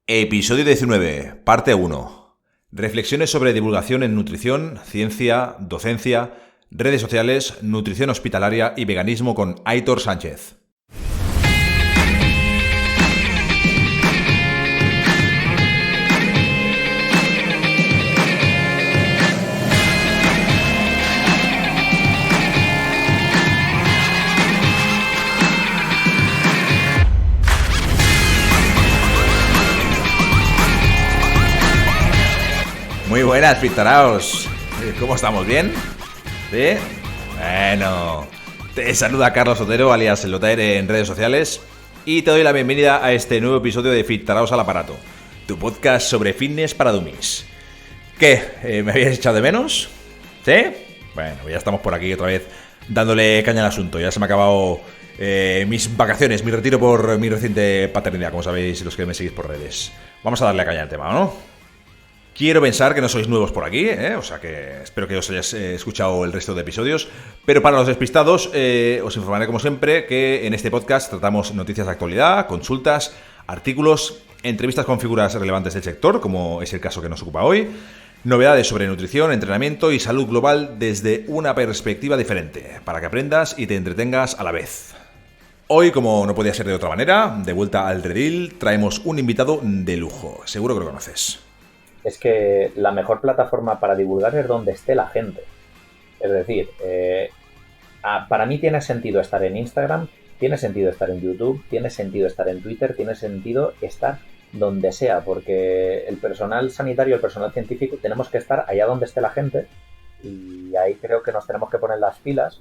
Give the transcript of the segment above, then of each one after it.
Episodio 19, parte 1. Reflexiones sobre divulgación en nutrición, ciencia, docencia, redes sociales, nutrición hospitalaria y veganismo con Aitor Sánchez. Muy buenas, Pintaraos. ¿Cómo estamos? ¿Bien? ¿Sí? Bueno, te saluda Carlos Otero, alias El Otaere en redes sociales, y te doy la bienvenida a este nuevo episodio de Fitaraos al Aparato, tu podcast sobre fitness para dummies. ¿Qué? ¿Me habías echado de menos? ¿Sí? Bueno, ya estamos por aquí otra vez dándole caña al asunto. Ya se me ha acabado mis vacaciones, mi retiro por mi reciente paternidad, como sabéis los que me seguís por redes. Vamos a darle caña al tema, ¿no? Quiero pensar que no sois nuevos por aquí, o sea que espero que os hayáis escuchado el resto de episodios. Pero para los despistados, os informaré como siempre que en este podcast tratamos noticias de actualidad, consultas, artículos, entrevistas con figuras relevantes del sector, como es el caso que nos ocupa hoy, novedades sobre nutrición, entrenamiento y salud global desde una perspectiva diferente, para que aprendas y te entretengas a la vez. Hoy, como no podía ser de otra manera, de vuelta al redil, traemos un invitado de lujo, seguro que lo conoces. Es que la mejor plataforma para divulgar es donde esté la gente. Es decir, para mí tiene sentido estar en Instagram, tiene sentido estar en YouTube, tiene sentido estar en Twitter, tiene sentido estar donde sea, porque el personal sanitario, el personal científico, tenemos que estar allá donde esté la gente, y ahí creo que nos tenemos que poner las pilas,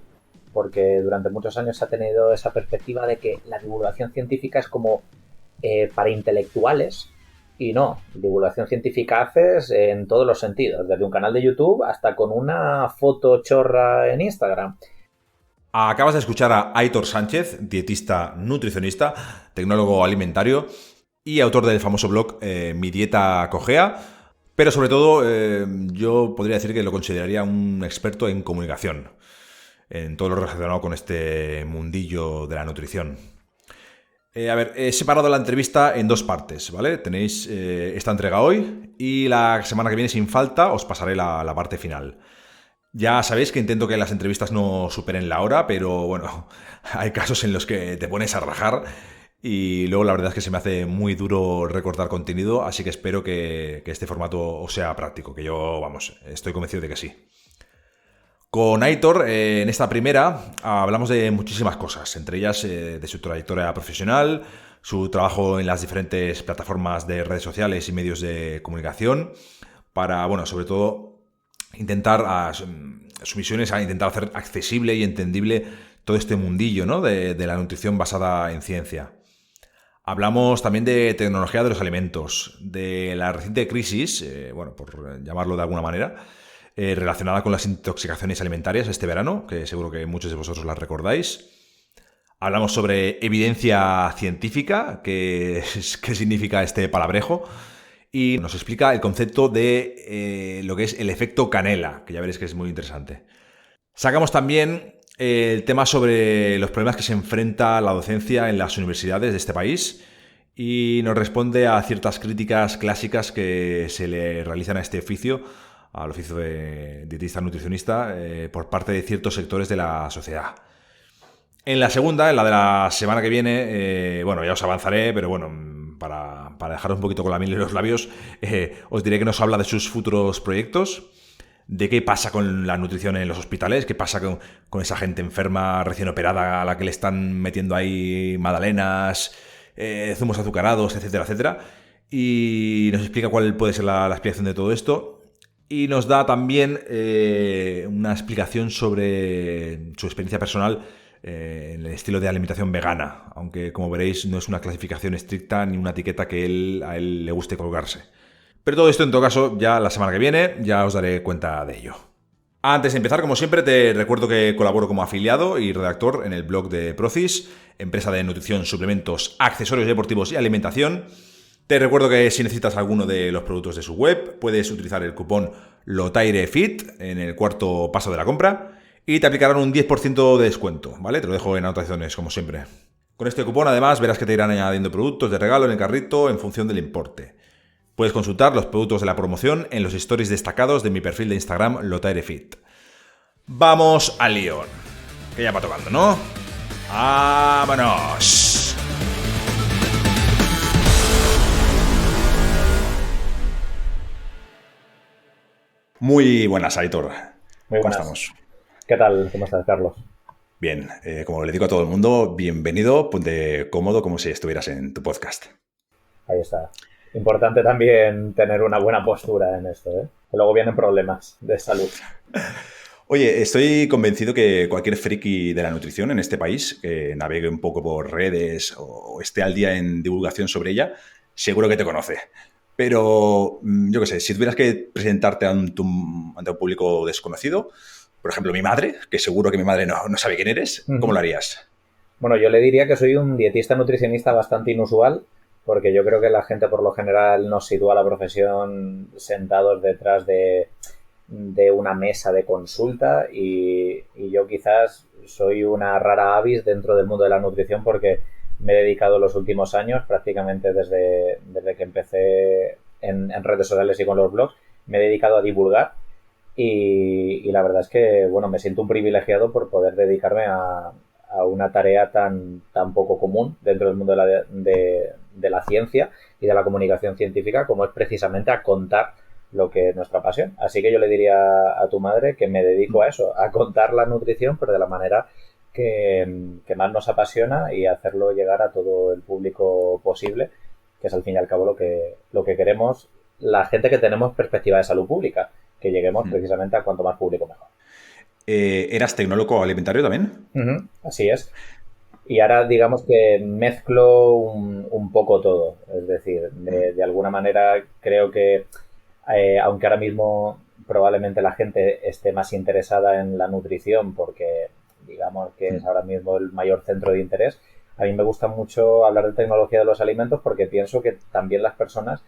porque durante muchos años se ha tenido esa perspectiva de que la divulgación científica es como para intelectuales. Y no, divulgación científica haces en todos los sentidos, desde un canal de YouTube hasta con una foto chorra en Instagram. Acabas de escuchar a Aitor Sánchez, dietista nutricionista, tecnólogo alimentario y autor del famoso blog Mi Dieta Cojea, pero sobre todo yo podría decir que lo consideraría un experto en comunicación, en todo lo relacionado con este mundillo de la nutrición. He separado la entrevista en dos partes, ¿vale? Tenéis esta entrega hoy y la semana que viene, sin falta, os pasaré la parte final. Ya sabéis que intento que las entrevistas no superen la hora, pero bueno, hay casos en los que te pones a rajar y luego la verdad es que se me hace muy duro recortar contenido, así que espero que este formato os sea práctico, que yo, vamos, estoy convencido de que sí. Con Aitor, en esta primera, hablamos de muchísimas cosas, entre ellas de su trayectoria profesional, su trabajo en las diferentes plataformas de redes sociales y medios de comunicación, para, bueno, sobre todo, su misión es intentar hacer accesible y entendible todo este mundillo, ¿no?, de la nutrición basada en ciencia. Hablamos también de tecnología de los alimentos, de la reciente crisis, por llamarlo de alguna manera, relacionada con las intoxicaciones alimentarias este verano, que seguro que muchos de vosotros las recordáis. Hablamos sobre evidencia científica, qué significa este palabrejo, y nos explica el concepto de lo que es el efecto canela, que ya veréis que es muy interesante. Sacamos también el tema sobre los problemas que se enfrenta la docencia en las universidades de este país y nos responde a ciertas críticas clásicas que se le realizan a este oficio, al oficio de dietista nutricionista, por parte de ciertos sectores de la sociedad. En la segunda, en la de la semana que viene, ya os avanzaré, pero bueno, para dejaros un poquito con la miel en los labios, os diré que nos habla de sus futuros proyectos, de qué pasa con la nutrición en los hospitales, qué pasa con esa gente enferma recién operada a la que le están metiendo ahí magdalenas, zumos azucarados, etcétera, etcétera, y nos explica cuál puede ser la explicación de todo esto. Y nos da también una explicación sobre su experiencia personal en el estilo de alimentación vegana, aunque como veréis no es una clasificación estricta ni una etiqueta que a él le guste colgarse. Pero todo esto en todo caso ya la semana que viene ya os daré cuenta de ello. Antes de empezar, como siempre, te recuerdo que colaboro como afiliado y redactor en el blog de Procis, empresa de nutrición, suplementos, accesorios deportivos y alimentación. Te recuerdo que si necesitas alguno de los productos de su web, puedes utilizar el cupón LOTAIREFIT en el cuarto paso de la compra y te aplicarán un 10% de descuento, ¿vale? Te lo dejo en anotaciones, como siempre. Con este cupón, además, verás que te irán añadiendo productos de regalo en el carrito en función del importe. Puedes consultar los productos de la promoción en los stories destacados de mi perfil de Instagram, LotaereFit. Vamos al lío, que ya va tocando, ¿no? ¡Vámonos! Muy buenas, Aitor. Muy buenas. ¿Cómo estamos? ¿Qué tal? ¿Cómo estás, Carlos? Bien, como le digo a todo el mundo, bienvenido, ponte cómodo como si estuvieras en tu podcast. Ahí está. Importante también tener una buena postura en esto, ¿eh? Que luego vienen problemas de salud. Oye, estoy convencido que cualquier friki de la nutrición en este país que navegue un poco por redes o esté al día en divulgación sobre ella, seguro que te conoce. Pero, yo qué sé, si tuvieras que presentarte ante un público desconocido, por ejemplo, mi madre, que seguro que mi madre no sabe quién eres, ¿cómo lo harías? Bueno, yo le diría que soy un dietista nutricionista bastante inusual, porque yo creo que la gente por lo general nos sitúa la profesión sentados detrás de una mesa de consulta y yo quizás soy una rara avis dentro del mundo de la nutrición porque me he dedicado los últimos años, prácticamente desde que empecé en redes sociales y con los blogs, me he dedicado a divulgar y la verdad es que, bueno, me siento un privilegiado por poder dedicarme a una tarea tan poco común dentro del mundo de la ciencia y de la comunicación científica como es precisamente a contar lo que es nuestra pasión. Así que yo le diría a tu madre que me dedico a eso, a contar la nutrición, pero de la manera que más nos apasiona y hacerlo llegar a todo el público posible, que es al fin y al cabo lo que queremos, la gente que tenemos perspectiva de salud pública, que lleguemos precisamente a cuanto más público mejor. ¿Eras tecnólogo alimentario también? Así es. Y ahora digamos que mezclo un poco todo. Es decir, de alguna manera creo que aunque ahora mismo probablemente la gente esté más interesada en la nutrición porque digamos que es ahora mismo el mayor centro de interés, a mí me gusta mucho hablar de tecnología de los alimentos porque pienso que también las personas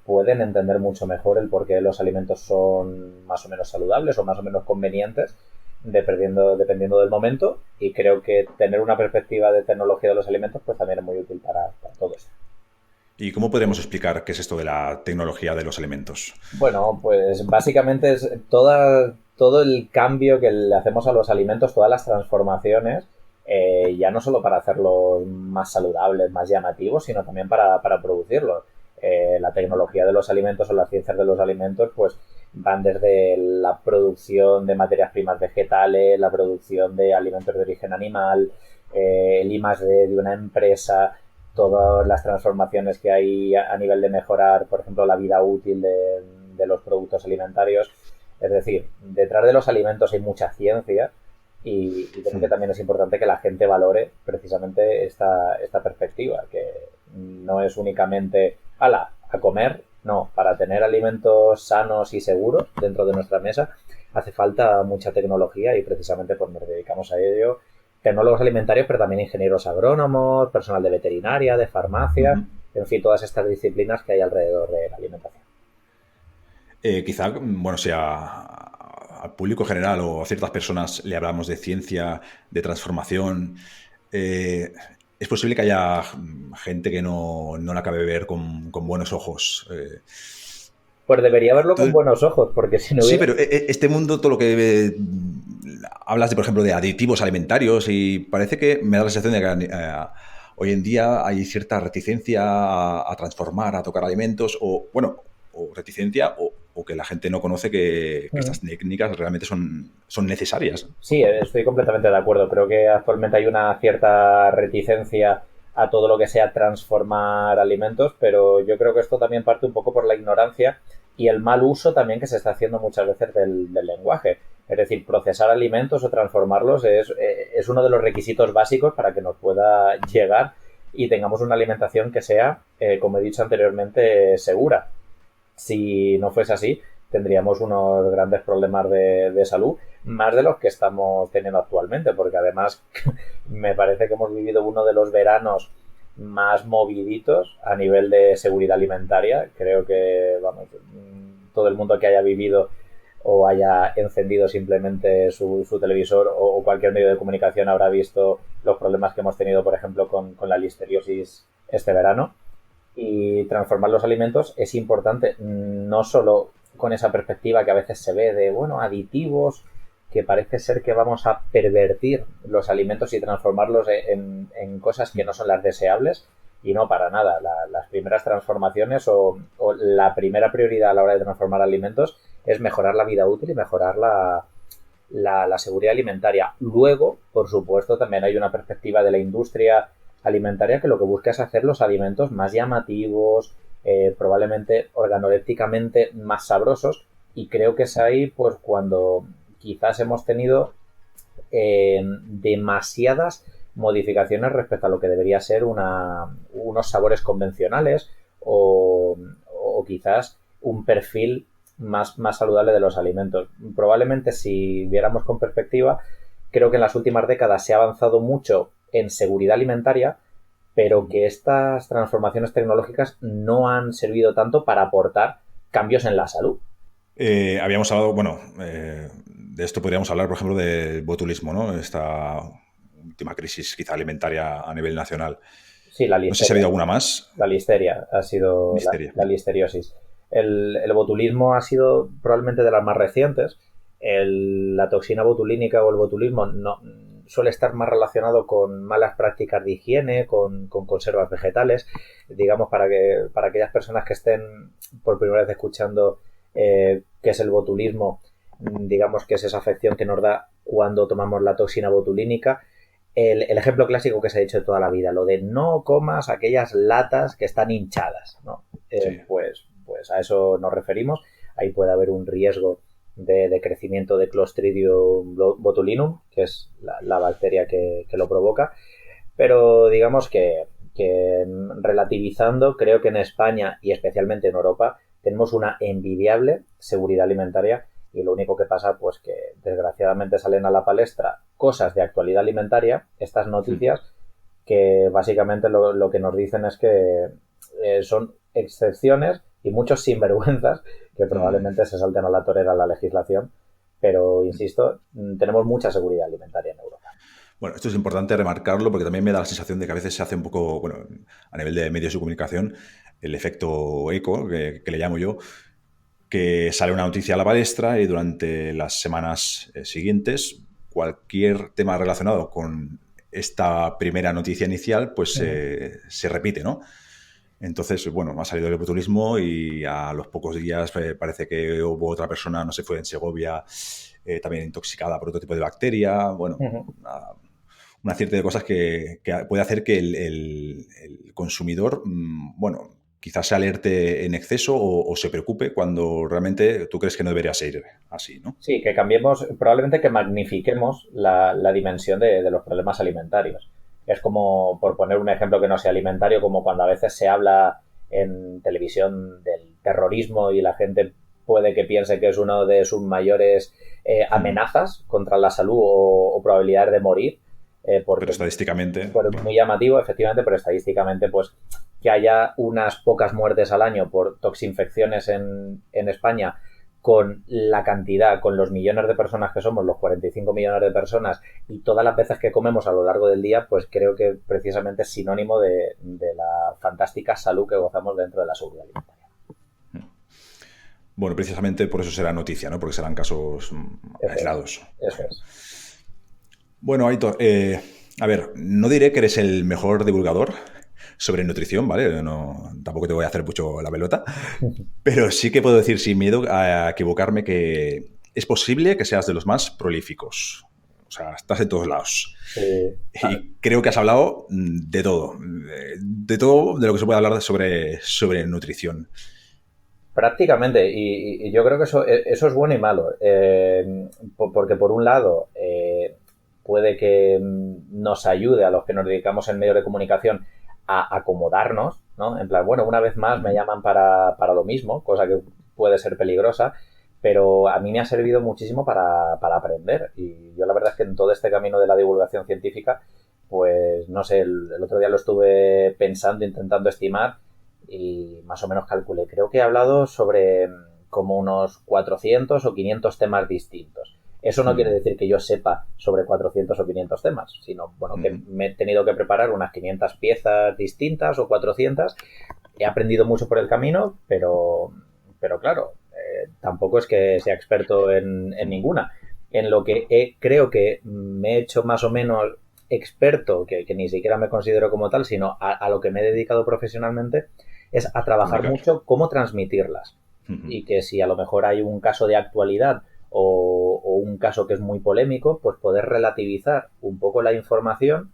pueden entender mucho mejor el por qué los alimentos son más o menos saludables o más o menos convenientes dependiendo del momento, y creo que tener una perspectiva de tecnología de los alimentos pues también es muy útil para todo esto. ¿Y cómo podemos explicar qué es esto de la tecnología de los alimentos? Bueno, pues básicamente es todo el cambio que le hacemos a los alimentos, todas las transformaciones, ya no solo para hacerlos más saludables, más llamativos, sino también para producirlos. La tecnología de los alimentos o las ciencias de los alimentos pues van desde la producción de materias primas vegetales, la producción de alimentos de origen animal, el I+D de una empresa, todas las transformaciones que hay a nivel de mejorar, por ejemplo, la vida útil de los productos alimentarios. Es decir, detrás de los alimentos hay mucha ciencia y creo que también es importante que la gente valore precisamente esta perspectiva, que no es únicamente a comer, no, para tener alimentos sanos y seguros dentro de nuestra mesa hace falta mucha tecnología y precisamente pues nos dedicamos a ello. Tecnólogos alimentarios, pero también ingenieros agrónomos, personal de veterinaria, de farmacia, en fin, todas estas disciplinas que hay alrededor de la alimentación. Quizá, bueno, sea al público general o a ciertas personas le hablamos de ciencia, de transformación. Es posible que haya gente que no la acabe de ver con buenos ojos. Pues debería verlo con buenos ojos, porque si no hubiera... Sí, pero este mundo, todo lo que hablas de, por ejemplo, de aditivos alimentarios, y parece que me da la sensación de que hoy en día hay cierta reticencia a transformar, a tocar alimentos, o reticencia, o que la gente no conoce que estas técnicas realmente son necesarias. Sí, estoy completamente de acuerdo. Creo que actualmente hay una cierta reticencia a todo lo que sea transformar alimentos, pero yo creo que esto también parte un poco por la ignorancia y el mal uso también que se está haciendo muchas veces del lenguaje. Es decir, procesar alimentos o transformarlos es uno de los requisitos básicos para que nos pueda llegar y tengamos una alimentación que sea, como he dicho anteriormente, segura. Si no fuese así, tendríamos unos grandes problemas de salud, más de los que estamos teniendo actualmente, porque además me parece que hemos vivido uno de los veranos más moviditos a nivel de seguridad alimentaria. Creo que, vamos, todo el mundo que haya vivido o haya encendido simplemente su televisor o cualquier medio de comunicación habrá visto los problemas que hemos tenido, por ejemplo, con la listeriosis este verano. Y transformar los alimentos es importante, no solo con esa perspectiva que a veces se ve de, bueno, aditivos, que parece ser que vamos a pervertir los alimentos y transformarlos en cosas que no son las deseables, y no, para nada. Las primeras transformaciones o la primera prioridad a la hora de transformar alimentos es mejorar la vida útil y mejorar la seguridad alimentaria. Luego, por supuesto, también hay una perspectiva de la industria alimentaria que lo que busca es hacer los alimentos más llamativos, probablemente organolépticamente más sabrosos, y creo que es ahí pues cuando quizás hemos tenido demasiadas modificaciones respecto a lo que debería ser unos sabores convencionales o quizás un perfil más saludable de los alimentos. Probablemente si viéramos con perspectiva, creo que en las últimas décadas se ha avanzado mucho en seguridad alimentaria, pero que estas transformaciones tecnológicas no han servido tanto para aportar cambios en la salud. Habíamos hablado, bueno, de esto podríamos hablar, por ejemplo, del botulismo, ¿no? Esta última crisis quizá alimentaria a nivel nacional. Sí, la listeria. No sé si ha habido alguna más. La listeria ha sido la listeriosis. El botulismo ha sido probablemente de las más recientes. La toxina botulínica o el botulismo no suele estar más relacionado con malas prácticas de higiene, con conservas vegetales. Digamos, para aquellas personas que estén por primera vez escuchando qué es el botulismo, digamos que es esa afección que nos da cuando tomamos la toxina botulínica. El ejemplo clásico que se ha dicho de toda la vida, lo de no comas aquellas latas que están hinchadas, ¿no? Sí. Pues a eso nos referimos. Ahí puede haber un riesgo de crecimiento de Clostridium botulinum, que es la bacteria que lo provoca. Pero digamos que relativizando, creo que en España y especialmente en Europa tenemos una envidiable seguridad alimentaria, y lo único que pasa pues que desgraciadamente salen a la palestra cosas de actualidad alimentaria, estas noticias, que básicamente lo que nos dicen es que son excepciones y muchos sinvergüenzas que probablemente se salten a la torera la legislación, pero insisto, tenemos mucha seguridad alimentaria en Europa. Bueno, esto es importante remarcarlo porque también me da la sensación de que a veces se hace un poco, bueno, a nivel de medios de comunicación, el efecto eco, que le llamo yo, que sale una noticia a la palestra y durante las semanas siguientes cualquier tema relacionado con esta primera noticia inicial pues se repite, ¿no? Entonces, bueno, ha salido el botulismo y a los pocos días parece que hubo otra persona, no sé, fue en Segovia, también intoxicada por otro tipo de bacteria. Bueno, una cierta de cosas que puede hacer que el consumidor, bueno, quizás se alerte en exceso o se preocupe cuando realmente tú crees que no debería ser así, ¿no? Sí, que cambiemos, probablemente que magnifiquemos la dimensión de los problemas alimentarios. Es como, por poner un ejemplo que no sea alimentario, como cuando a veces se habla en televisión del terrorismo y la gente puede que piense que es una de sus mayores amenazas contra la salud o probabilidades de morir. Pero estadísticamente... Pues muy llamativo, efectivamente, pero estadísticamente, pues que haya unas pocas muertes al año por toxinfecciones en España, con la cantidad, con los millones de personas que somos, los 45 millones de personas, y todas las veces que comemos a lo largo del día, pues creo que precisamente es sinónimo de la fantástica salud que gozamos dentro de la seguridad alimentaria. Bueno, precisamente por eso será noticia, ¿no? Porque serán casos aislados. Eso es. Bueno, Aitor, a ver, no diré que eres el mejor divulgador sobre nutrición, ¿vale? No, tampoco te voy a hacer mucho la pelota, pero sí que puedo decir sin miedo a equivocarme que es posible que seas de los más prolíficos. O sea, estás en todos lados. Y creo que has hablado de todo de lo que se puede hablar sobre nutrición. Prácticamente, y yo creo que eso es bueno y malo, porque por un lado puede que nos ayude a los que nos dedicamos en medios de comunicación a acomodarnos, ¿no? En plan, bueno, una vez más me llaman para lo mismo, cosa que puede ser peligrosa, pero a mí me ha servido muchísimo para aprender. Y yo la verdad es que en todo este camino de la divulgación científica, pues no sé, el otro día lo estuve pensando, intentando estimar, y más o menos calculé. Creo que he hablado sobre como unos 400 o 500 temas distintos. Eso no quiere decir que yo sepa sobre 400 o 500 temas, sino bueno, que me he tenido que preparar unas 500 piezas distintas o 400 He aprendido mucho por el camino, pero claro, tampoco es que sea experto en ninguna. En lo que creo que me he hecho más o menos experto, que ni siquiera me considero como tal, sino a lo que me he dedicado profesionalmente, es a trabajar Comunicar. mucho cómo transmitirlas. Ujú. Y que si a lo mejor hay un caso de actualidad o un caso que es muy polémico, pues poder relativizar un poco la información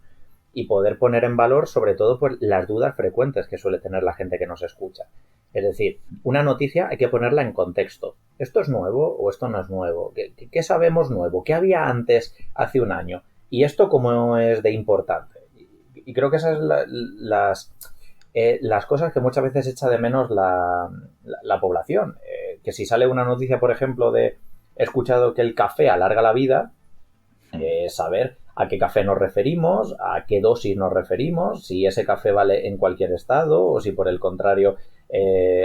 y poder poner en valor sobre todo pues, las dudas frecuentes que suele tener la gente que nos escucha. Es decir, una noticia hay que ponerla en contexto. ¿Esto es nuevo o esto no es nuevo? ¿Qué sabemos nuevo? ¿Qué había antes, hace un año? ¿Y esto cómo es de importante? Y creo que esas son las cosas que muchas veces echa de menos la población. Que si sale una noticia, por ejemplo, de he escuchado que el café alarga la vida, saber a qué café nos referimos, a qué dosis nos referimos, si ese café vale en cualquier estado o si por el contrario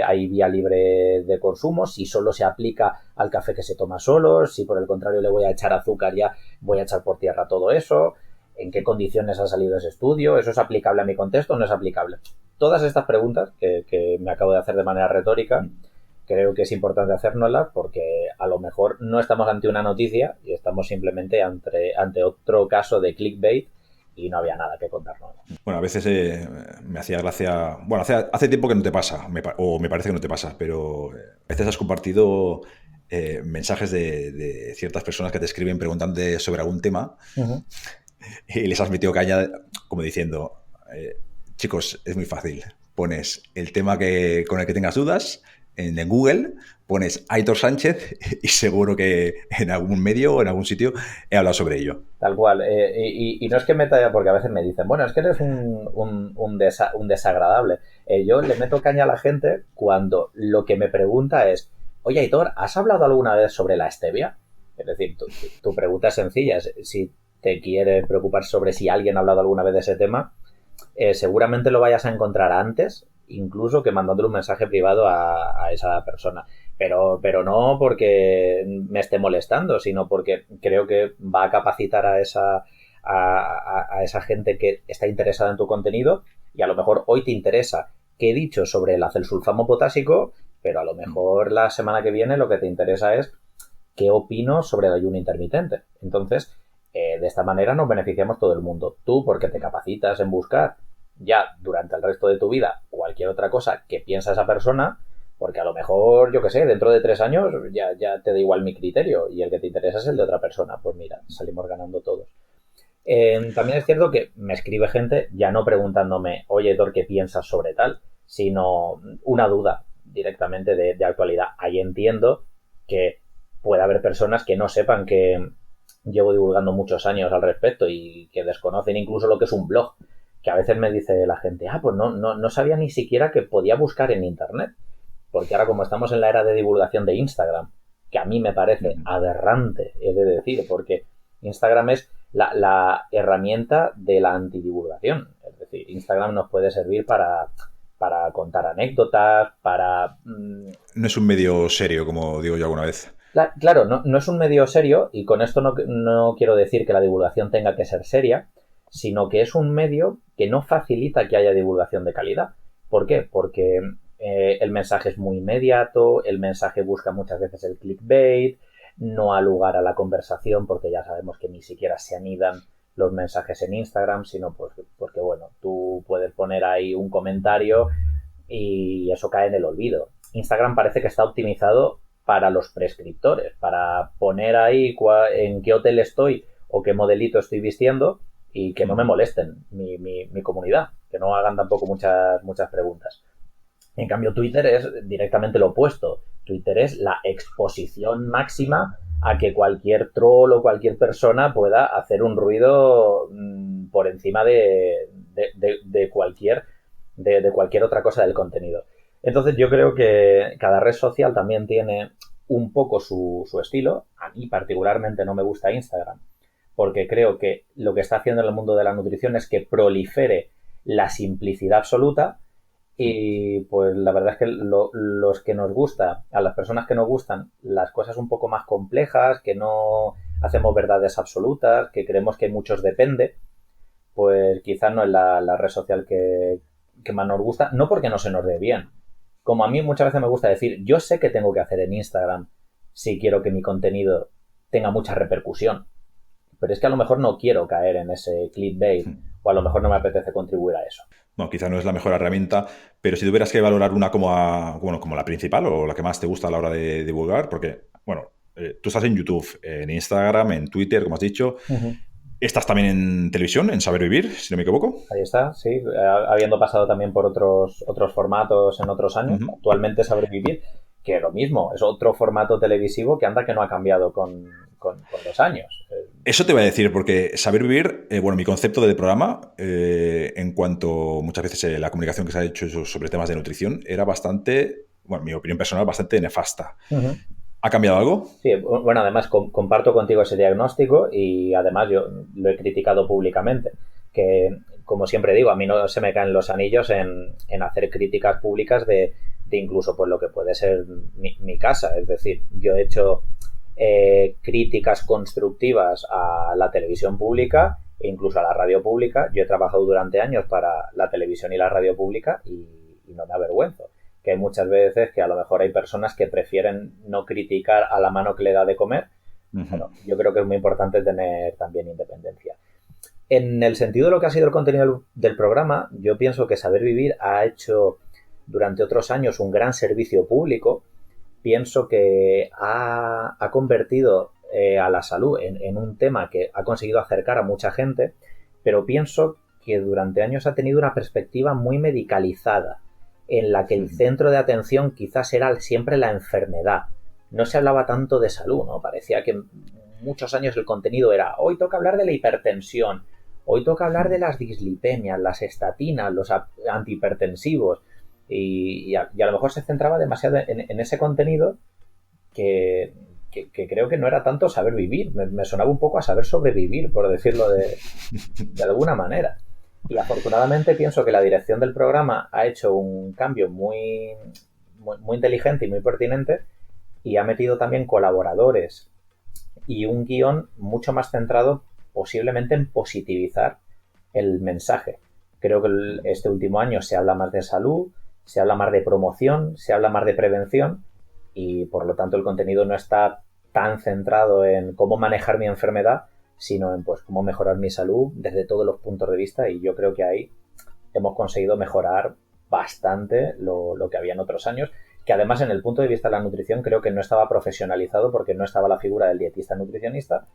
hay vía libre de consumo, si solo se aplica al café que se toma solo, si por el contrario le voy a echar azúcar ya voy a echar por tierra todo eso, en qué condiciones ha salido ese estudio, eso es aplicable a mi contexto o no es aplicable. Todas estas preguntas que me acabo de hacer de manera retórica creo que es importante hacérnoslas porque a lo mejor no estamos ante una noticia y estamos simplemente ante otro caso de clickbait y no había nada que contarnos. Bueno, a veces me hacía gracia. Bueno, hace tiempo que no te pasa, o me parece que no te pasa, pero a veces has compartido mensajes de ciertas personas que te escriben preguntándote sobre algún tema Uh-huh. y les has metido caña como diciendo, chicos, es muy fácil. Pones el tema con el que tengas dudas en Google, pones Aitor Sánchez y seguro que en algún medio o en algún sitio he hablado sobre ello. Tal cual. Y no es que meta, porque a veces me dicen, bueno, es que eres un desagradable. Yo le meto caña a la gente cuando lo que me pregunta es, oye, Aitor, ¿has hablado alguna vez sobre la stevia? Es decir, tu pregunta es sencilla. Si te quiere preocupar sobre si alguien ha hablado alguna vez de ese tema, seguramente lo vayas a encontrar antes, incluso que mandándole un mensaje privado a esa persona. Pero no porque me esté molestando, sino porque creo que va a capacitar a esa gente que está interesada en tu contenido y a lo mejor hoy te interesa qué he dicho sobre el acesulfamo potásico, pero a lo mejor la semana que viene lo que te interesa es qué opino sobre el ayuno intermitente. Entonces, de esta manera nos beneficiamos todo el mundo. Tú porque te capacitas en buscar ya durante el resto de tu vida cualquier otra cosa que piensa esa persona, porque a lo mejor, yo qué sé, dentro de 3 años ya te da igual mi criterio y el que te interesa es el de otra persona. Pues mira, salimos ganando todos. También es cierto que me escribe gente ya no preguntándome, oye, Thor, ¿qué piensas sobre tal? Sino una duda directamente de actualidad. Ahí entiendo que puede haber personas que no sepan que llevo divulgando muchos años al respecto y que desconocen incluso lo que es un blog. Que a veces me dice la gente, pues no sabía ni siquiera que podía buscar en internet. Porque ahora como estamos en la era de divulgación de Instagram, que a mí me parece aberrante, he de decir, porque Instagram es la herramienta de la antidivulgación. Es decir, Instagram nos puede servir para contar anécdotas, No es un medio serio, como digo yo alguna vez. Claro, no es un medio serio y con esto no quiero decir que la divulgación tenga que ser seria, sino que es un medio que no facilita que haya divulgación de calidad. ¿Por qué? Porque el mensaje es muy inmediato, el mensaje busca muchas veces el clickbait, no ha lugar a la conversación porque ya sabemos que ni siquiera se anidan los mensajes en Instagram, sino pues porque bueno, tú puedes poner ahí un comentario y eso cae en el olvido. Instagram parece que está optimizado para los prescriptores, para poner ahí en qué hotel estoy o qué modelito estoy vistiendo y que no me molesten mi comunidad, que no hagan tampoco muchas preguntas. En cambio, Twitter es directamente lo opuesto. Twitter es la exposición máxima a que cualquier troll o cualquier persona pueda hacer un ruido por encima de cualquier otra cosa del contenido. Entonces yo creo que cada red social también tiene un poco su estilo. A mí particularmente no me gusta Instagram porque creo que lo que está haciendo en el mundo de la nutrición es que prolifere la simplicidad absoluta y pues la verdad es que los que nos gusta, a las personas que nos gustan las cosas un poco más complejas, que no hacemos verdades absolutas, que creemos que muchos depende, pues quizás no es la red social que más nos gusta, no porque no se nos dé bien. Como a mí muchas veces me gusta decir, yo sé que tengo que hacer en Instagram si quiero que mi contenido tenga mucha repercusión. Pero es que a lo mejor no quiero caer en ese clickbait o a lo mejor no me apetece contribuir a eso. No, quizá no es la mejor herramienta, pero si tuvieras que valorar una como la principal o la que más te gusta a la hora de divulgar, porque, bueno, tú estás en YouTube, en Instagram, en Twitter, como has dicho. Uh-huh. ¿Estás también en televisión, en Saber Vivir, si no me equivoco? Ahí está, sí, habiendo pasado también por otros formatos en otros años. Uh-huh. Actualmente Saber Vivir, que lo mismo, es otro formato televisivo que anda que no ha cambiado con los años. Eso te voy a decir, porque Saber Vivir, bueno, mi concepto del programa, en cuanto muchas veces la comunicación que se ha hecho sobre temas de nutrición, era bastante, bueno, mi opinión personal, bastante nefasta. Uh-huh. ¿Ha cambiado algo? Sí, bueno, además comparto contigo ese diagnóstico y además yo lo he criticado públicamente, que como siempre digo, a mí no se me caen los anillos en hacer críticas públicas de incluso pues lo que puede ser mi casa, es decir, yo he hecho críticas constructivas a la televisión pública e incluso a la radio pública. Yo he trabajado durante años para la televisión y la radio pública y no me avergüenzo. Que hay muchas veces que a lo mejor hay personas que prefieren no criticar a la mano que le da de comer. Uh-huh. Bueno, yo creo que es muy importante tener también independencia. En el sentido de lo que ha sido el contenido del programa, yo pienso que Saber Vivir ha hecho durante otros años un gran servicio público. Pienso que ha convertido a la salud en un tema que ha conseguido acercar a mucha gente, pero pienso que durante años ha tenido una perspectiva muy medicalizada, en la que el centro de atención quizás era siempre la enfermedad. No se hablaba tanto de salud, ¿no? Parecía que muchos años el contenido era, hoy toca hablar de la hipertensión, hoy toca hablar de las dislipemias, las estatinas, los antihipertensivos, y a lo mejor se centraba demasiado en ese contenido que creo que no era tanto saber vivir, me sonaba un poco a saber sobrevivir, por decirlo de alguna manera. Y afortunadamente pienso que la dirección del programa ha hecho un cambio muy inteligente y muy pertinente y ha metido también colaboradores y un guión mucho más centrado posiblemente en positivizar el mensaje. Creo que este último año se habla más de salud, se habla más de promoción, se habla más de prevención y por lo tanto el contenido no está tan centrado en cómo manejar mi enfermedad, sino en pues cómo mejorar mi salud desde todos los puntos de vista y yo creo que ahí hemos conseguido mejorar bastante lo que había en otros años, que además en el punto de vista de la nutrición creo que no estaba profesionalizado porque no estaba la figura del dietista nutricionista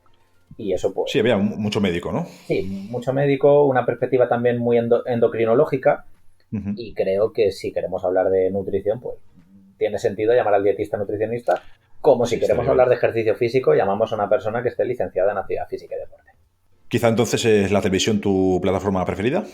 y eso pues... Sí, había mucho médico, ¿no? Sí, mucho médico, una perspectiva también muy endocrinológica uh-huh. Y creo que si queremos hablar de nutrición pues tiene sentido llamar al dietista nutricionista. Como si queremos hablar de ejercicio físico, llamamos a una persona que esté licenciada en actividad física y deporte. ¿Quizá entonces es la televisión tu plataforma preferida?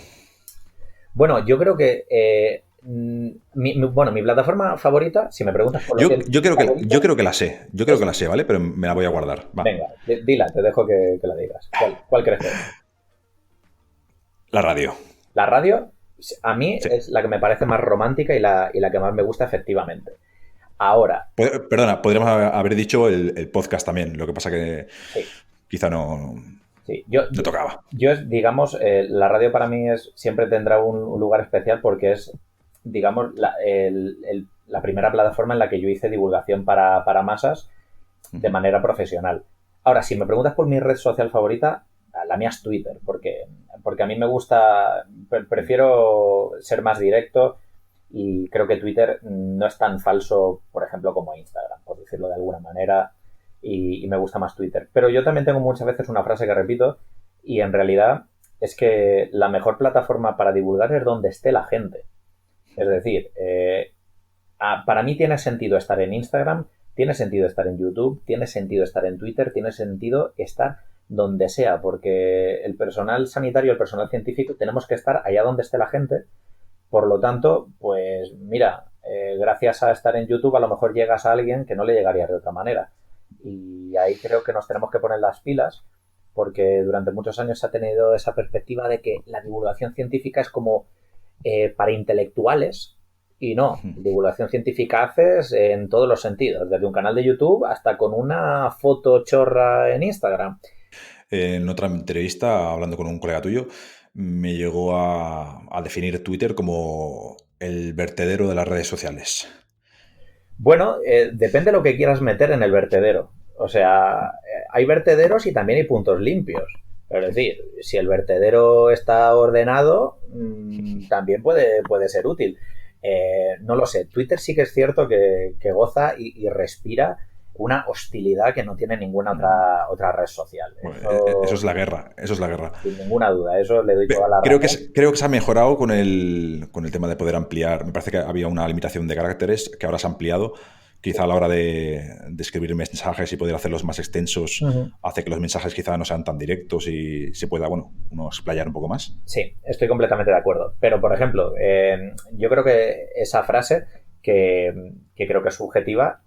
Bueno, yo creo que mi plataforma favorita, si me preguntas por yo creo que la sé. Yo creo que la sé, ¿vale? Pero me la voy a guardar. Va. Venga, dila, te dejo que la digas. ¿Cuál crees que es? La radio. La radio, a mí sí. Es la que me parece más romántica y la que más me gusta efectivamente. Ahora. Perdona, podríamos haber dicho el podcast también, lo que pasa que sí. Quizá no tocaba. Yo digamos, la radio para mí siempre tendrá un lugar especial porque es, digamos, la primera plataforma en la que yo hice divulgación para masas de manera profesional. Ahora, si me preguntas por mi red social favorita, la mía es Twitter, porque a mí me gusta, prefiero ser más directo. Y creo que Twitter no es tan falso, por ejemplo, como Instagram, por decirlo de alguna manera, y me gusta más Twitter. Pero yo también tengo muchas veces una frase que repito, y en realidad es que la mejor plataforma para divulgar es donde esté la gente. Es decir, para mí tiene sentido estar en Instagram, tiene sentido estar en YouTube, tiene sentido estar en Twitter, tiene sentido estar donde sea, porque el personal sanitario, el personal científico, tenemos que estar allá donde esté la gente. Por lo tanto, pues mira, gracias a estar en YouTube a lo mejor llegas a alguien que no le llegaría de otra manera. Y ahí creo que nos tenemos que poner las pilas porque durante muchos años se ha tenido esa perspectiva de que la divulgación científica es como para intelectuales y no. Divulgación científica haces en todos los sentidos, desde un canal de YouTube hasta con una foto chorra en Instagram. En otra entrevista, hablando con un colega tuyo, me llegó a definir Twitter como el vertedero de las redes sociales. Bueno, depende de lo que quieras meter en el vertedero. O sea, hay vertederos y también hay puntos limpios. Es decir, si el vertedero está ordenado, también puede ser útil. No lo sé. Twitter sí que es cierto que goza y respira una hostilidad que no tiene ninguna otra red social. Bueno, eso es la guerra, eso es la guerra. Sin ninguna duda, eso le doy toda la Creo razón. creo que se ha mejorado con el tema de poder ampliar. Me parece que había una limitación de caracteres que ahora se ha ampliado. Quizá a la hora de escribir mensajes y poder hacerlos más extensos Ujú. hace que los mensajes quizá no sean tan directos y se pueda, bueno, uno explayar un poco más. Sí, estoy completamente de acuerdo. Pero, por ejemplo, yo creo que esa frase, que creo que es subjetiva,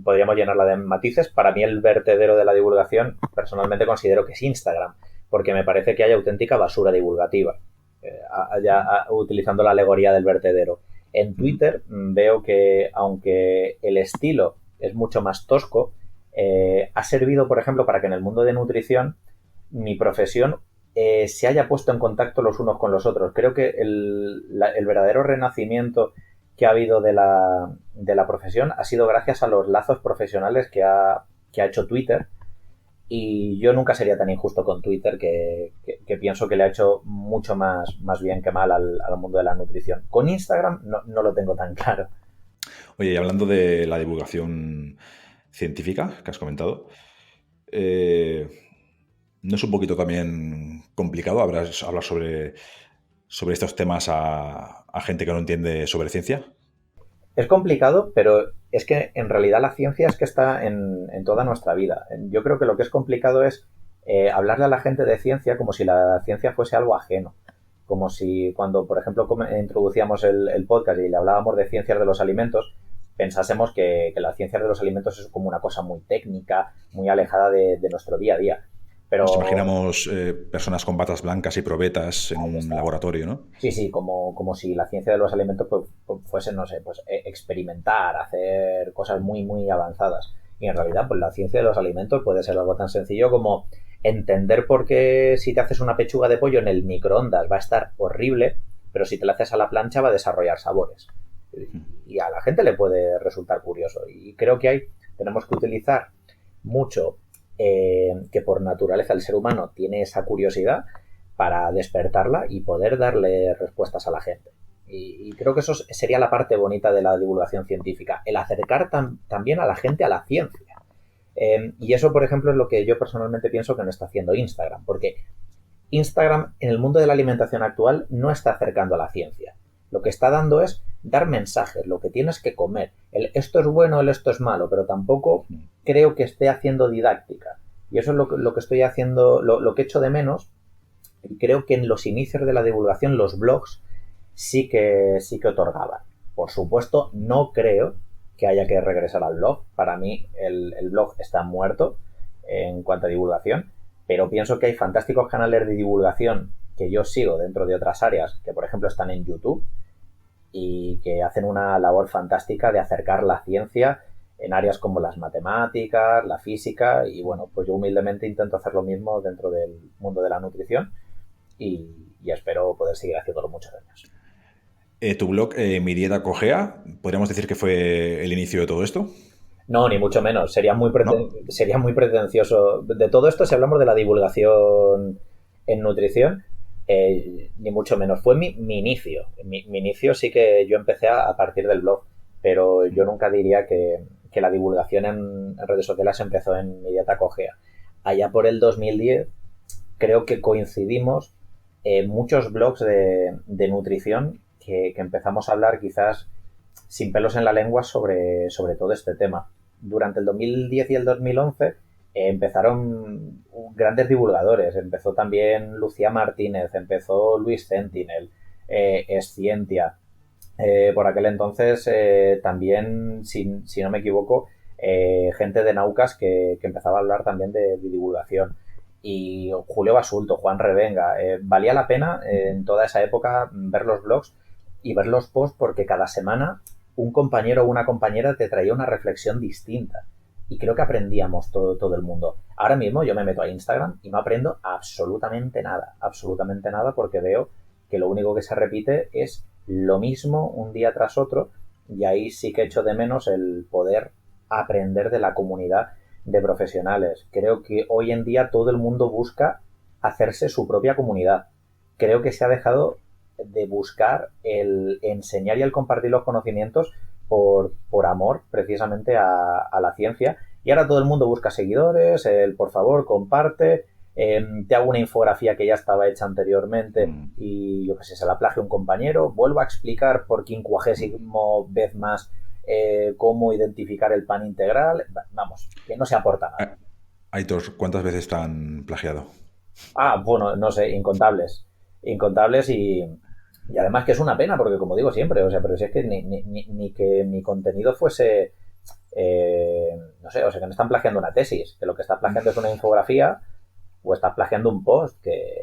podríamos llenarla de matices. Para mí el vertedero de la divulgación, personalmente considero que es Instagram, porque me parece que hay auténtica basura divulgativa, utilizando la alegoría del vertedero. En Twitter veo que, aunque el estilo es mucho más tosco, ha servido, por ejemplo, para que en el mundo de nutrición mi profesión se haya puesto en contacto los unos con los otros. Creo que el verdadero renacimiento que ha habido de la profesión ha sido gracias a los lazos profesionales que ha hecho Twitter. Y yo nunca sería tan injusto con Twitter, que pienso que le ha hecho mucho más bien que mal al mundo de la nutrición. Con Instagram no lo tengo tan claro. Oye, y hablando de la divulgación científica que has comentado, eh, ¿no es un poquito también complicado hablar sobre estos temas a gente que no entiende sobre ciencia? Es complicado, pero es que en realidad la ciencia es que está en toda nuestra vida. Yo creo que lo que es complicado es hablarle a la gente de ciencia como si la ciencia fuese algo ajeno. Como si cuando, por ejemplo, introducíamos el podcast y le hablábamos de ciencias de los alimentos, pensásemos que la ciencia de los alimentos es como una cosa muy técnica, muy alejada de nuestro día a día. Nos Pero imaginamos personas con batas blancas y probetas en ahí un está. laboratorio, ¿no? Sí, sí, como si la ciencia de los alimentos pues, fuese, no sé, pues experimentar, hacer cosas muy avanzadas. Y en realidad, pues la ciencia de los alimentos puede ser algo tan sencillo como entender por qué si te haces una pechuga de pollo en el microondas va a estar horrible, pero si te la haces a la plancha va a desarrollar sabores. Y a la gente le puede resultar curioso. Y creo que tenemos que utilizar mucho que por naturaleza el ser humano tiene esa curiosidad para despertarla y poder darle respuestas a la gente. Y creo que eso sería la parte bonita de la divulgación científica, el acercar también a la gente a la ciencia. Y eso, por ejemplo, es lo que yo personalmente pienso que no está haciendo Instagram, porque Instagram en el mundo de la alimentación actual no está acercando a la ciencia. Lo que está dando es dar mensajes, lo que tienes que comer. Esto es bueno, esto es malo, pero tampoco creo que esté haciendo didáctica. Y eso es lo que estoy haciendo, lo que echo de menos. Y creo que en los inicios de la divulgación los blogs sí que otorgaban. Por supuesto, no creo que haya que regresar al blog. Para mí el blog está muerto en cuanto a divulgación, pero pienso que hay fantásticos canales de divulgación que yo sigo dentro de otras áreas, que por ejemplo están en YouTube y que hacen una labor fantástica de acercar la ciencia en áreas como las matemáticas, la física, y bueno, pues yo humildemente intento hacer lo mismo dentro del mundo de la nutrición y espero poder seguir haciéndolo muchos años. Tu blog, Mi Dieta Cogea, ¿podríamos decir que fue el inicio de todo esto? No, ni mucho menos. Sería ¿No? sería muy pretencioso. De todo esto, si hablamos de la divulgación en nutrición, ni mucho menos. Fue mi inicio. Mi inicio sí que yo empecé a partir del blog, pero yo nunca diría que la divulgación en redes sociales empezó en Mi Dieta Cogea. Allá por el 2010, creo que coincidimos muchos blogs de nutrición que empezamos a hablar quizás sin pelos en la lengua sobre todo este tema. Durante el 2010 y el 2011 empezaron grandes divulgadores. Empezó también Lucía Martínez, empezó Luis Sentinel, Escientia. Por aquel entonces también, si no me equivoco, gente de Naucas que empezaba a hablar también de divulgación. Y Julio Basulto, Juan Revenga. Valía la pena en toda esa época ver los blogs y ver los posts porque cada semana un compañero o una compañera te traía una reflexión distinta. y creo que aprendíamos todo el mundo. Ahora mismo yo me meto a Instagram y no aprendo absolutamente nada porque veo que lo único que se repite es lo mismo un día tras otro, y ahí sí que echo de menos el poder aprender de la comunidad de profesionales. Creo que hoy en día todo el mundo busca hacerse su propia comunidad. Creo que se ha dejado de buscar el enseñar y el compartir los conocimientos por amor precisamente a la ciencia, y ahora todo el mundo busca seguidores, el por favor comparte, te hago una infografía que ya estaba hecha anteriormente y yo qué sé, se la plagio un compañero, vuelvo a explicar por 50ª vez más cómo identificar el pan integral. Vamos, que no se aporta nada. Aitor, ¿cuántas veces te han plagiado? Bueno, no sé, incontables y además que es una pena porque como digo siempre, o sea, pero si es que ni que mi contenido fuese no sé, o sea, que no están plagiando una tesis, que lo que estás plagiando es una infografía o estás plagiando un post que,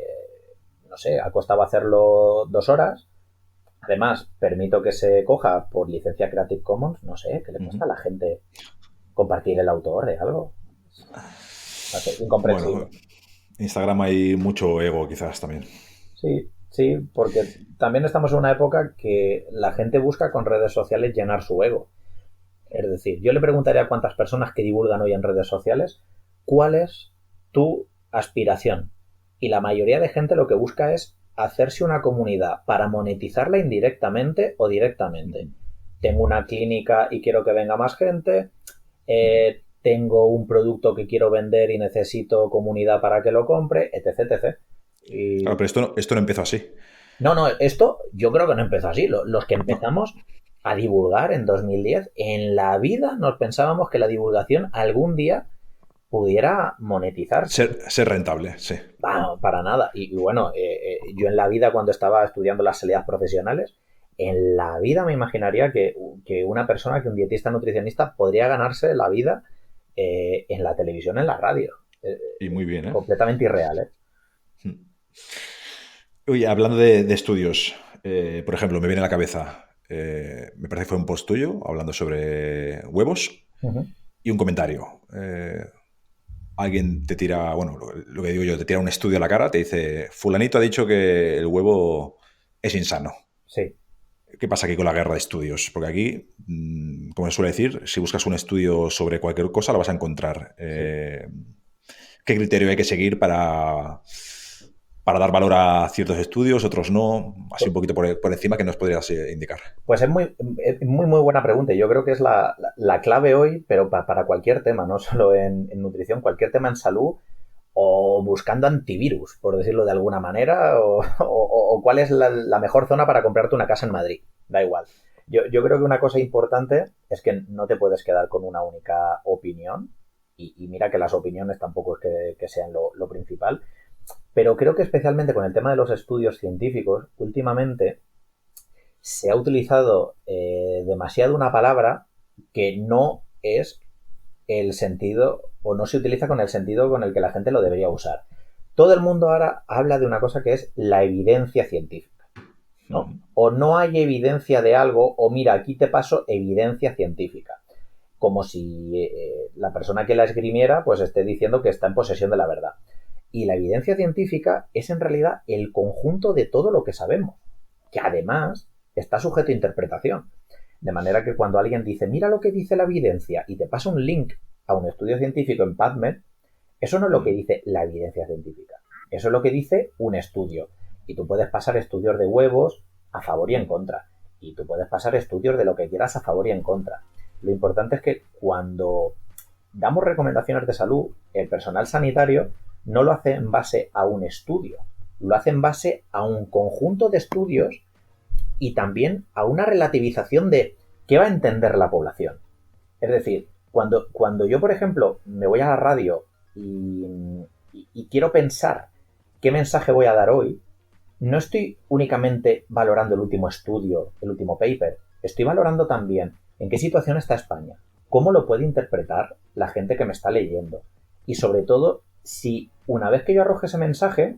no sé, ha costado hacerlo 2 horas. Además, permito que se coja por licencia Creative Commons, no sé, ¿qué le cuesta a la gente compartir el autor de algo? No sé, incomprensible. Bueno, Instagram hay mucho ego quizás también. Sí, porque también estamos en una época que la gente busca con redes sociales llenar su ego. Es decir, yo le preguntaría a cuántas personas que divulgan hoy en redes sociales, ¿cuál es tu aspiración? Y la mayoría de gente lo que busca es hacerse una comunidad para monetizarla indirectamente o directamente. Tengo una clínica y quiero que venga más gente, tengo un producto que quiero vender y necesito comunidad para que lo compre, etc, etc. Y... Claro, pero esto no empezó así. No, esto yo creo que no empezó así. Los que empezamos a divulgar en 2010, en la vida nos pensábamos que la divulgación algún día pudiera monetizarse. Ser rentable, sí. No, para nada. Y bueno, yo en la vida cuando estaba estudiando las salidas profesionales, en la vida me imaginaría que una persona, que un dietista nutricionista podría ganarse la vida en la televisión, en la radio. Y muy bien, ¿eh? Completamente irreal, ¿eh? Oye, hablando de estudios, por ejemplo, me viene a la cabeza, me parece que fue un post tuyo hablando sobre huevos y un comentario. Alguien te tira, bueno, lo que digo yo, te tira un estudio a la cara, te dice, fulanito ha dicho que el huevo es insano. Sí. ¿Qué pasa aquí con la guerra de estudios? Porque aquí, como se suele decir, si buscas un estudio sobre cualquier cosa, lo vas a encontrar. ¿Qué criterio hay que seguir para dar valor a ciertos estudios, otros no? Así un poquito por encima, que nos podrías indicar. Pues es muy buena pregunta. Yo creo que es la clave hoy, pero para cualquier tema, no solo en nutrición, cualquier tema en salud, o buscando antivirus, por decirlo de alguna manera, o cuál es la mejor zona para comprarte una casa en Madrid. Da igual. Yo creo que una cosa importante es que no te puedes quedar con una única opinión, y mira que las opiniones tampoco es que sean lo principal, pero creo que especialmente con el tema de los estudios científicos, últimamente se ha utilizado demasiado una palabra que no es el sentido, o no se utiliza con el sentido con el que la gente lo debería usar. Todo el mundo ahora habla de una cosa que es la evidencia científica, ¿no? O no hay evidencia de algo, o mira, aquí te paso evidencia científica. Como si la persona que la esgrimiera pues esté diciendo que está en posesión de la verdad. Y la evidencia científica es en realidad el conjunto de todo lo que sabemos, que además está sujeto a interpretación. De manera que cuando alguien dice, mira lo que dice la evidencia, y te pasa un link a un estudio científico en PubMed, eso no es lo que dice la evidencia científica. Eso es lo que dice un estudio. Y tú puedes pasar estudios de huevos a favor y en contra. Y tú puedes pasar estudios de lo que quieras a favor y en contra. Lo importante es que cuando damos recomendaciones de salud, el personal sanitario no lo hace en base a un estudio. Lo hace en base a un conjunto de estudios y también a una relativización de qué va a entender la población. Es decir, cuando yo, por ejemplo, me voy a la radio y quiero pensar qué mensaje voy a dar hoy, no estoy únicamente valorando el último estudio, el último paper, estoy valorando también en qué situación está España, cómo lo puede interpretar la gente que me está leyendo y sobre todo, si una vez que yo arroje ese mensaje,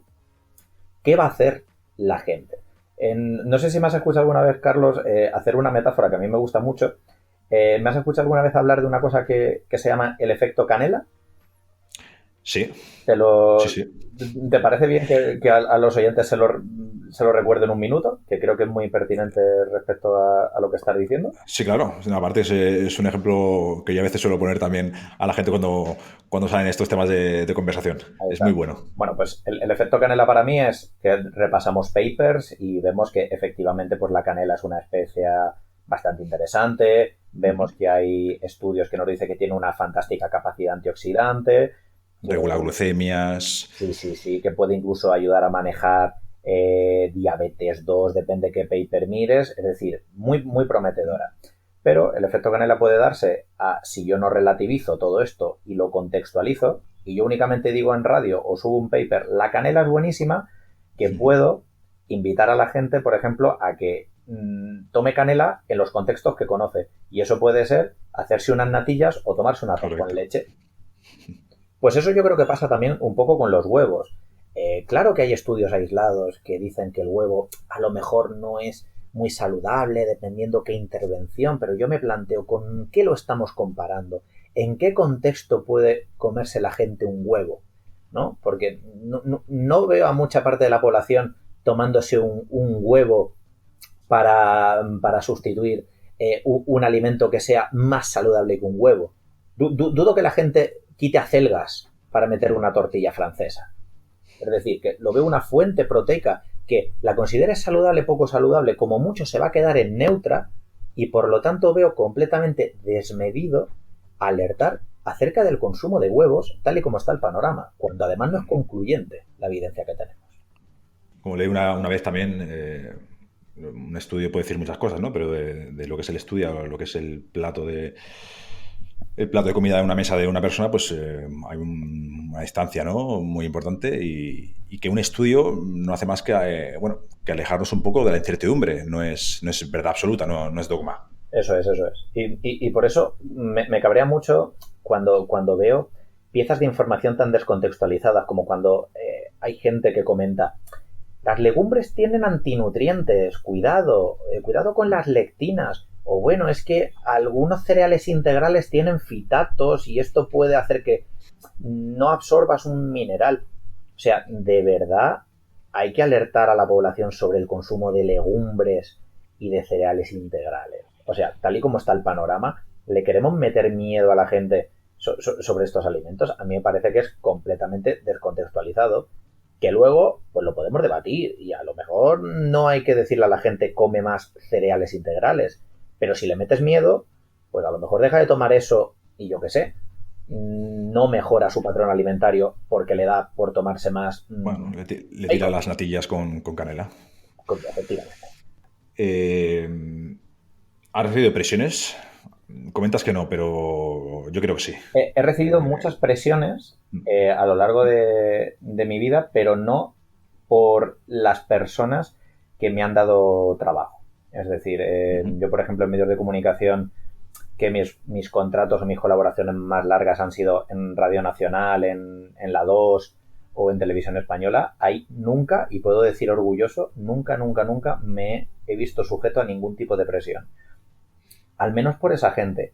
¿qué va a hacer la gente? No sé si me has escuchado alguna vez, Carlos, hacer una metáfora que a mí me gusta mucho, ¿Me has escuchado alguna vez hablar de una cosa que se llama el efecto canela? Sí, ¿Te, sí, lo, sí. ¿Te parece bien que a los oyentes se lo recuerden un minuto? Que creo que es muy pertinente respecto a lo que estás diciendo. Sí, claro. Aparte es un ejemplo que yo a veces suelo poner también a la gente cuando salen estos temas de conversación. Ahí Es muy está. bueno. Bueno, pues el efecto canela para mí es que repasamos papers y vemos que efectivamente pues la canela es una especia bastante interesante. Vemos que hay estudios que nos dicen que tiene una fantástica capacidad antioxidante, Regula que glucemias. sí, sí, sí, que puede incluso ayudar a manejar diabetes 2, depende qué paper mires, es decir, muy, muy prometedora. Pero el efecto canela puede darse a si yo no relativizo todo esto y lo contextualizo, y yo únicamente digo en radio o subo un paper, la canela es buenísima, que puedo invitar a la gente, por ejemplo, a que tome canela en los contextos que conoce. Y eso puede ser hacerse unas natillas o tomarse un arroz con Correcto. leche. Pues eso yo creo que pasa también un poco con los huevos. Claro que hay estudios aislados que dicen que el huevo a lo mejor no es muy saludable dependiendo qué intervención, pero yo me planteo con qué lo estamos comparando, en qué contexto puede comerse la gente un huevo, ¿no? Porque no veo a mucha parte de la población tomándose un huevo para sustituir un alimento que sea más saludable que un huevo. Dudo que la gente quite acelgas para meter una tortilla francesa. Es decir, que lo veo una fuente proteica que la consideres saludable, poco saludable, como mucho se va a quedar en neutra y por lo tanto veo completamente desmedido alertar acerca del consumo de huevos tal y como está el panorama, cuando además no es concluyente la evidencia que tenemos. Como leí una vez también, un estudio puede decir muchas cosas, ¿no? Pero de lo que es el estudio, o lo que es el plato de comida de una mesa de una persona, pues hay una distancia, ¿no? Muy importante y que un estudio no hace más que, bueno, que alejarnos un poco de la incertidumbre. No es verdad absoluta, no es dogma. Eso es, eso es. Y por eso me cabrea mucho cuando veo piezas de información tan descontextualizadas como cuando hay gente que comenta las legumbres tienen antinutrientes, cuidado, cuidado con las lectinas. O bueno, es que algunos cereales integrales tienen fitatos y esto puede hacer que no absorbas un mineral. O sea, de verdad hay que alertar a la población sobre el consumo de legumbres y de cereales integrales. O sea, tal y como está el panorama, ¿le queremos meter miedo a la gente sobre estos alimentos? A mí me parece que es completamente descontextualizado, que luego pues lo podemos debatir y a lo mejor no hay que decirle a la gente come más cereales integrales, pero si le metes miedo, pues a lo mejor deja de tomar eso y yo qué sé, no mejora su patrón alimentario porque le da por tomarse más Bueno, le tira bacon, las natillas con canela. efectivamente. Eh, ¿Has recibido presiones? Comentas que no, pero yo creo que sí. He recibido muchas presiones a lo largo de mi vida, pero no por las personas que me han dado trabajo. Es decir, yo, por ejemplo, en medios de comunicación, que mis contratos o mis colaboraciones más largas han sido en Radio Nacional, en La 2 o en Televisión Española, ahí nunca, y puedo decir orgulloso, nunca, nunca, nunca me he visto sujeto a ningún tipo de presión. Al menos por esa gente.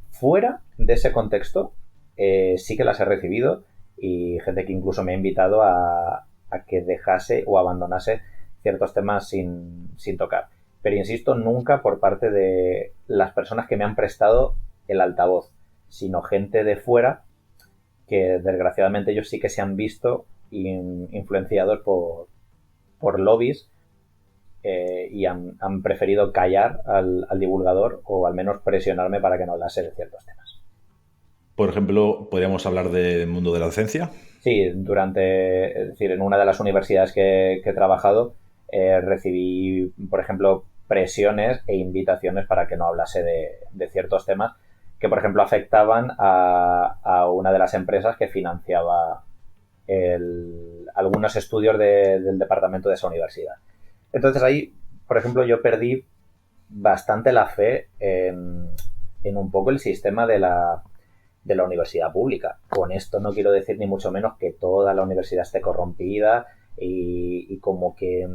Fuera de ese contexto, sí que las he recibido y gente que incluso me ha invitado a que dejase o abandonase ciertos temas sin tocar. Pero insisto, nunca por parte de las personas que me han prestado el altavoz, sino gente de fuera que desgraciadamente ellos sí que se han visto influenciados por lobbies y han preferido callar al divulgador o al menos presionarme para que no hablase de ciertos temas. Por ejemplo, podríamos hablar del mundo de la docencia. Sí, es decir, en una de las universidades que he trabajado recibí, por ejemplo, presiones e invitaciones para que no hablase de ciertos temas que, por ejemplo, afectaban a una de las empresas que financiaba algunos estudios del departamento de esa universidad. Entonces ahí, por ejemplo, yo perdí bastante la fe en un poco el sistema de la universidad pública. Con esto no quiero decir ni mucho menos que toda la universidad esté corrompida y como que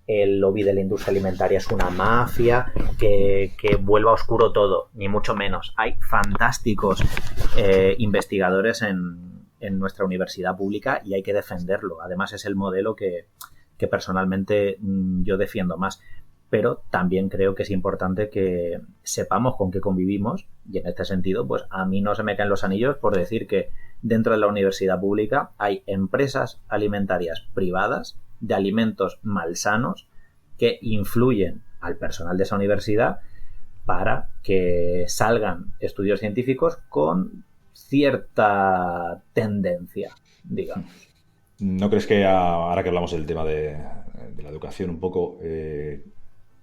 el lobby de la industria alimentaria es una mafia que vuelva oscuro todo, ni mucho menos. Hay fantásticos investigadores en nuestra universidad pública y hay que defenderlo. Además es el modelo que personalmente yo defiendo más. Pero también creo que es importante que sepamos con qué convivimos y en este sentido, pues a mí no se me caen los anillos por decir que dentro de la universidad pública hay empresas alimentarias privadas de alimentos malsanos que influyen al personal de esa universidad para que salgan estudios científicos con cierta tendencia, digamos. ¿No crees que ahora que hablamos del tema de la educación un poco,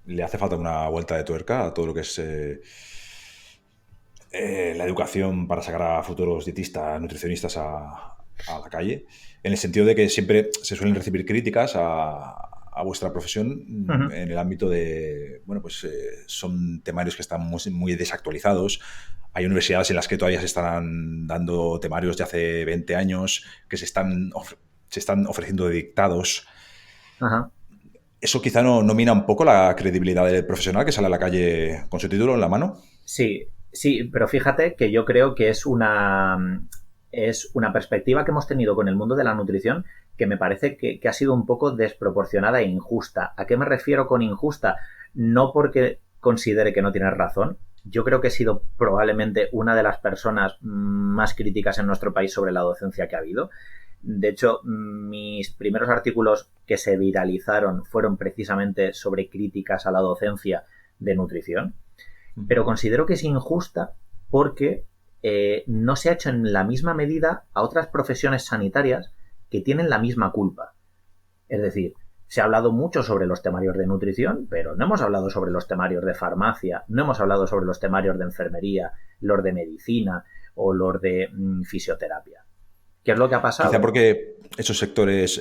le hace falta una vuelta de tuerca a todo lo que es la educación para sacar a futuros dietistas, nutricionistas a la calle? En el sentido de que siempre se suelen recibir críticas a vuestra profesión en el ámbito de, bueno, pues son temarios que están muy desactualizados. Hay universidades en las que todavía se están dando temarios de hace 20 años que se están ofreciendo de dictados. Ajá. ¿Eso quizá no mina un poco la credibilidad del profesional que sale a la calle con su título en la mano? Sí, pero fíjate que yo creo que es una perspectiva que hemos tenido con el mundo de la nutrición que me parece que ha sido un poco desproporcionada e injusta. ¿A qué me refiero con injusta? No porque considere que no tienes razón. Yo creo que he sido probablemente una de las personas más críticas en nuestro país sobre la docencia que ha habido. De hecho, mis primeros artículos que se viralizaron fueron precisamente sobre críticas a la docencia de nutrición. Pero considero que es injusta porque no se ha hecho en la misma medida a otras profesiones sanitarias que tienen la misma culpa. Es decir, se ha hablado mucho sobre los temarios de nutrición, pero no hemos hablado sobre los temarios de farmacia, no hemos hablado sobre los temarios de enfermería, los de medicina o los de fisioterapia. ¿Qué es lo que ha pasado? Quizá porque esos sectores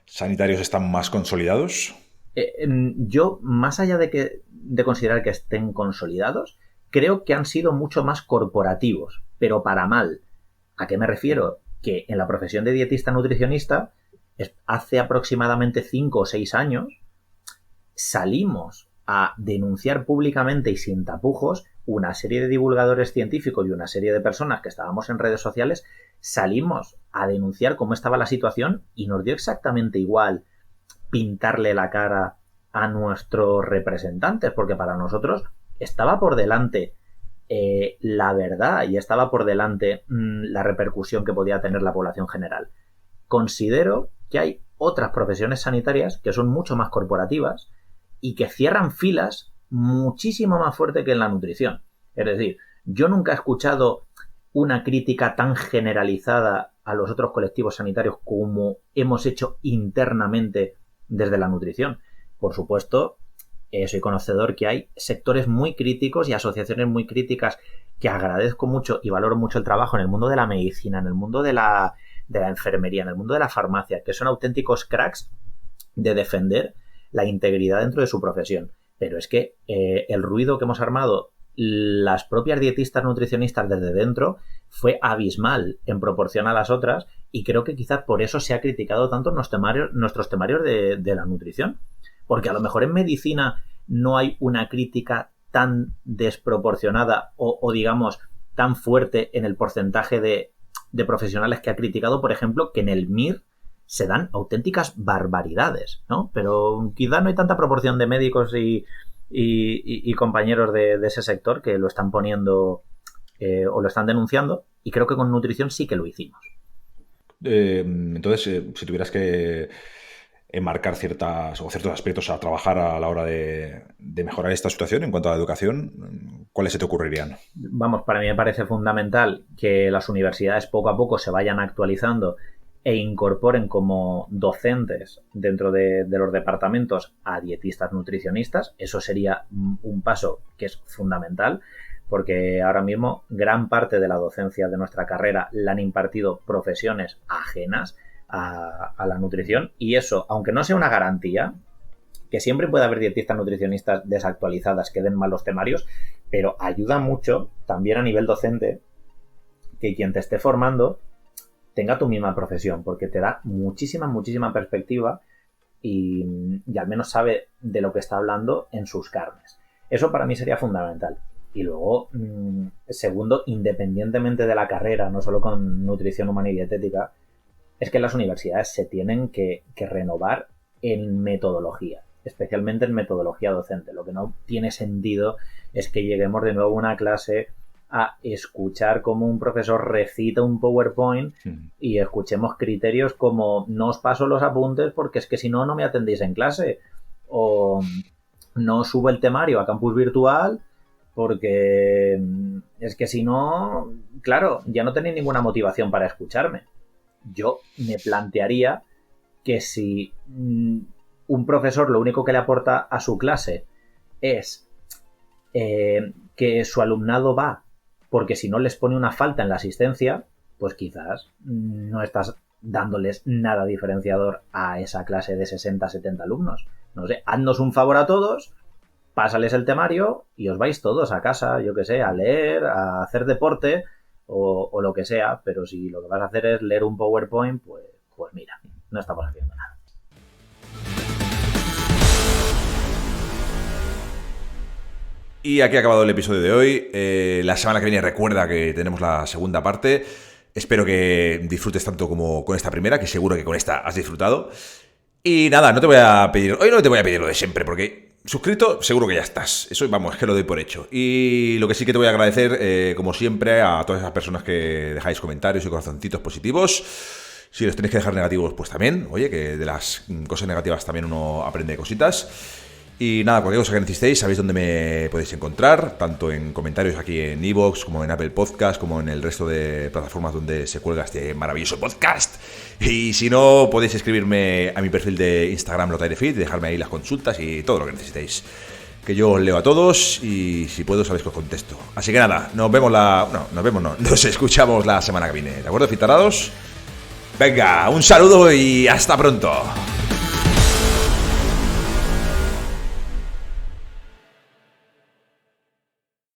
sanitarios están más consolidados. Yo, más allá de considerar que estén consolidados, creo que han sido mucho más corporativos, pero para mal. ¿A qué me refiero? Que en la profesión de dietista nutricionista, hace aproximadamente 5 o 6 años, salimos a denunciar públicamente y sin tapujos una serie de divulgadores científicos y una serie de personas que estábamos en redes sociales, salimos a denunciar cómo estaba la situación y nos dio exactamente igual pintarle la cara a nuestros representantes, porque para nosotros estaba por delante la verdad y estaba por delante la repercusión que podía tener la población general. Considero que hay otras profesiones sanitarias que son mucho más corporativas y que cierran filas muchísimo más fuerte que en la nutrición. Es decir, yo nunca he escuchado una crítica tan generalizada a los otros colectivos sanitarios como hemos hecho internamente desde la nutrición. Por supuesto, soy conocedor que hay sectores muy críticos y asociaciones muy críticas que agradezco mucho y valoro mucho el trabajo en el mundo de la medicina, en el mundo de la enfermería, en el mundo de la farmacia, que son auténticos cracks de defender la integridad dentro de su profesión. Pero es que el ruido que hemos armado las propias dietistas nutricionistas desde dentro fue abismal en proporción a las otras y creo que quizás por eso se ha criticado tanto nuestros temarios de la nutrición. Porque a lo mejor en medicina no hay una crítica tan desproporcionada o digamos, tan fuerte en el porcentaje de profesionales que ha criticado, por ejemplo, que en el MIR se dan auténticas barbaridades, ¿no? Pero quizá no hay tanta proporción de médicos y compañeros de ese sector que lo están poniendo o lo están denunciando, y creo que con nutrición sí que lo hicimos. Entonces, si tuvieras que enmarcar ciertos aspectos a trabajar a la hora de mejorar esta situación en cuanto a la educación, ¿cuáles se te ocurrirían? Vamos, para mí me parece fundamental que las universidades poco a poco se vayan actualizando e incorporen como docentes dentro de los departamentos a dietistas nutricionistas. Eso sería un paso que es fundamental, porque ahora mismo gran parte de la docencia de nuestra carrera la han impartido profesiones ajenas a la nutrición, y eso, aunque no sea una garantía, que siempre puede haber dietistas nutricionistas desactualizadas que den malos temarios, pero ayuda mucho también a nivel docente que quien te esté formando tenga tu misma profesión, porque te da muchísima perspectiva y al menos sabe de lo que está hablando en sus carnes. Eso para mí sería fundamental. Y luego, segundo, independientemente de la carrera, no solo con nutrición humana y dietética, es que las universidades se tienen que renovar en metodología, especialmente en metodología docente. Lo que no tiene sentido es que lleguemos de nuevo a una clase a escuchar cómo un profesor recita un PowerPoint y escuchemos criterios como no os paso los apuntes porque es que si no, no me atendéis en clase, o no subo el temario a campus virtual porque es que si no, claro, ya no tenéis ninguna motivación para escucharme. Yo me plantearía que si un profesor lo único que le aporta a su clase es que su alumnado va porque si no les pone una falta en la asistencia, pues quizás no estás dándoles nada diferenciador a esa clase de 60, 70 alumnos. No sé, haznos un favor a todos, pásales el temario y os vais todos a casa, yo que sé, a leer, a hacer deporte o lo que sea, pero si lo que vas a hacer es leer un PowerPoint, pues mira, no estamos haciendo nada. Y aquí ha acabado el episodio de hoy. La semana que viene recuerda que tenemos la segunda parte. Espero que disfrutes tanto como con esta primera, que seguro que con esta has disfrutado. Y nada, no te voy a pedir lo de siempre, porque suscrito seguro que ya estás. Eso, vamos, es que lo doy por hecho. Y lo que sí que te voy a agradecer, como siempre, a todas esas personas que dejáis comentarios y corazoncitos positivos. Si los tenéis que dejar negativos, pues también. Oye, que de las cosas negativas también uno aprende cositas. Y nada, cualquier cosa que necesitéis, sabéis dónde me podéis encontrar, tanto en comentarios aquí en iVoox, como en Apple Podcast, como en el resto de plataformas donde se cuelga este maravilloso podcast. Y si no, podéis escribirme a mi perfil de Instagram, LoTaireFit, y dejarme ahí las consultas y todo lo que necesitéis. Que yo os leo a todos y si puedo sabéis que os contesto. Así que nada, nos escuchamos la semana que viene, ¿de acuerdo, fitarados? Venga, un saludo y hasta pronto.